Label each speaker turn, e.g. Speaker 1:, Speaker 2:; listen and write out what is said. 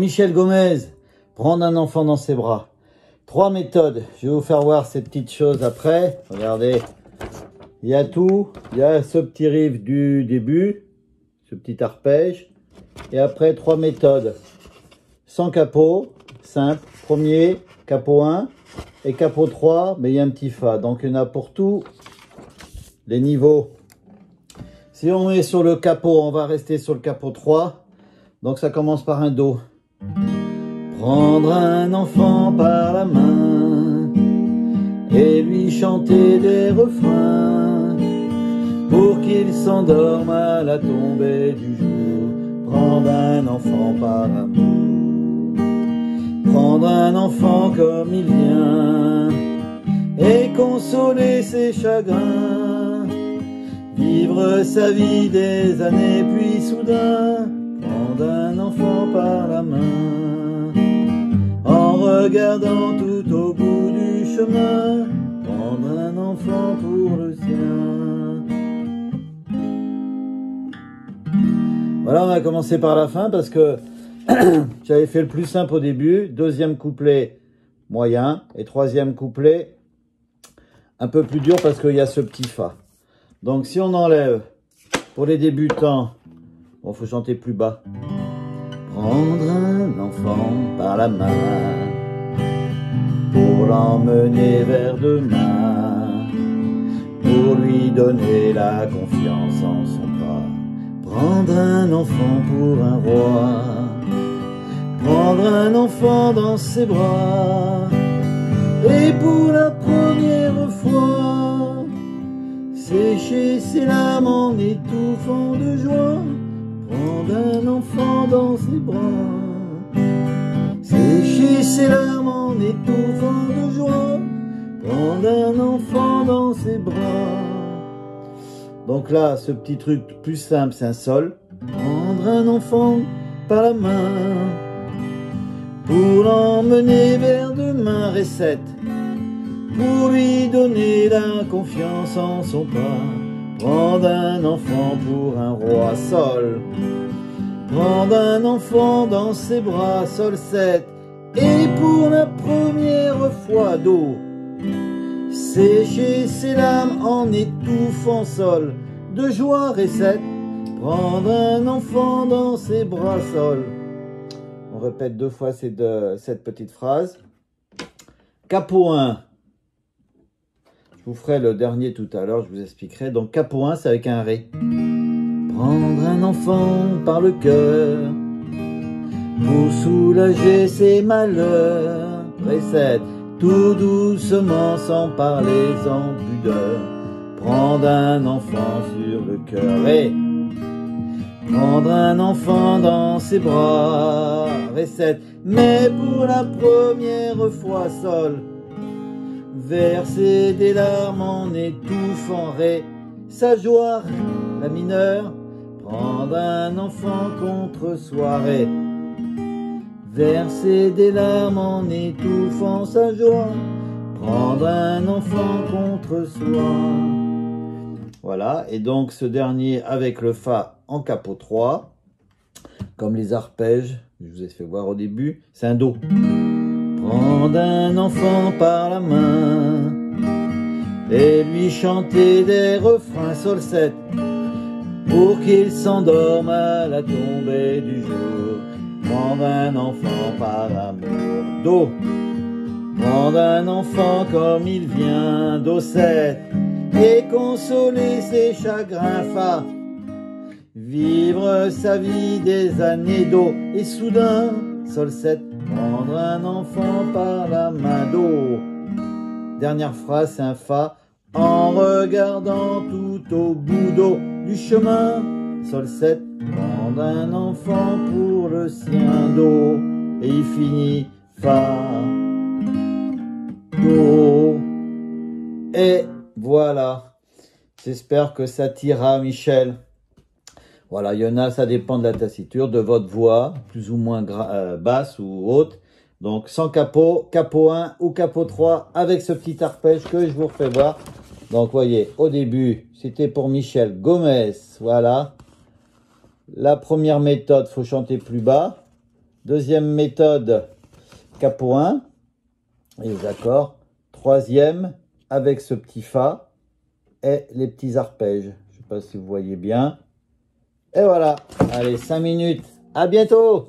Speaker 1: Michel Gomez, prendre un enfant dans ses bras. 3 méthodes. Je vais vous faire voir ces petites choses après. Regardez, il y a tout. Il y a ce petit riff du début, ce petit arpège. Et après, 3 méthodes. Sans capot, simple. Premier, capot 1 et capot 3, mais il y a un petit fa. Donc, il y en a pour tous les niveaux. Si on est sur le capot, on va rester sur le capot 3. Donc, ça commence par un do. Prendre un enfant par la main et lui chanter des refrains pour qu'il s'endorme à la tombée du jour. Prendre un enfant par amour. Prendre un enfant comme il vient et consoler ses chagrins. Vivre sa vie des années puis soudain prendre un enfant par la main. En regardant tout au bout du chemin, prendre un enfant pour le sien. Voilà, on va commencer par la fin parce que j'avais fait le plus simple au début. Deuxième couplet moyen et troisième couplet un peu plus dur parce qu'il y a ce petit fa. Donc si on enlève pour les débutants, bon, faut chanter plus bas. Prendre un enfant par la main pour l'emmener vers demain, pour lui donner la confiance en son pas. Prendre un enfant pour un roi, prendre un enfant dans ses bras, et pour la première fois, sécher ses larmes en étouffant de joie. Prendre un enfant dans ses bras, sécher ses larmes en étouffant de joie. Prendre un enfant dans ses bras. Donc là, ce petit truc plus simple, c'est un sol. Prendre un enfant par la main pour l'emmener vers demain, ré 7, pour lui donner la confiance en son pas. Prendre un enfant pour un roi, sol. Prendre un enfant dans ses bras, sol 7. Et pour la première fois, do. Sécher ses larmes en étouffant, sol. De joie, ré 7. Prendre un enfant dans ses bras, sol. On répète 2 fois cette petite phrase. Capot 1. Je vous ferai le dernier tout à l'heure, je vous expliquerai. Donc capot 1, c'est avec un ré. Prendre un enfant par le cœur pour soulager ses malheurs. Ré 7. Tout doucement, sans parler en pudeur. Prendre un enfant sur le cœur. Ré. Prendre un enfant dans ses bras. Ré 7. Mais pour la première fois, sol. Verser des larmes en étouffant, ré, sa joie, la mineure, prendre un enfant contre soi, ré. Verser des larmes en étouffant sa joie, prendre un enfant contre soi. Voilà, et donc ce dernier avec le fa en capot 3, comme les arpèges, je vous ai fait voir au début, c'est un do. Prendre un enfant par la main et lui chanter des refrains, sol 7, pour qu'il s'endorme à la tombée du jour. Prendre un enfant par amour, do. Prendre un enfant comme il vient, do 7, et consoler ses chagrins, fa. Vivre sa vie des années, do. Et soudain, sol 7, prendre un enfant par la main, do. Dernière phrase, c'est un fa. En regardant tout au bout du chemin, sol 7, prendre un enfant pour le sien, do. Et il finit fa, do. Et voilà. J'espère que ça t'ira, Michel. Voilà, il y en a, ça dépend de la tessiture, de votre voix, plus ou moins basse ou haute. Donc, sans capot, capot 1 ou capot 3, avec ce petit arpège que je vous refais voir. Donc, voyez, au début, c'était pour Michel Gomez, voilà. La première méthode, faut chanter plus bas. Deuxième méthode, capo 1, les accords. Troisième, avec ce petit fa et les petits arpèges. Je ne sais pas si vous voyez bien. Et voilà, allez, 5 minutes. À bientôt!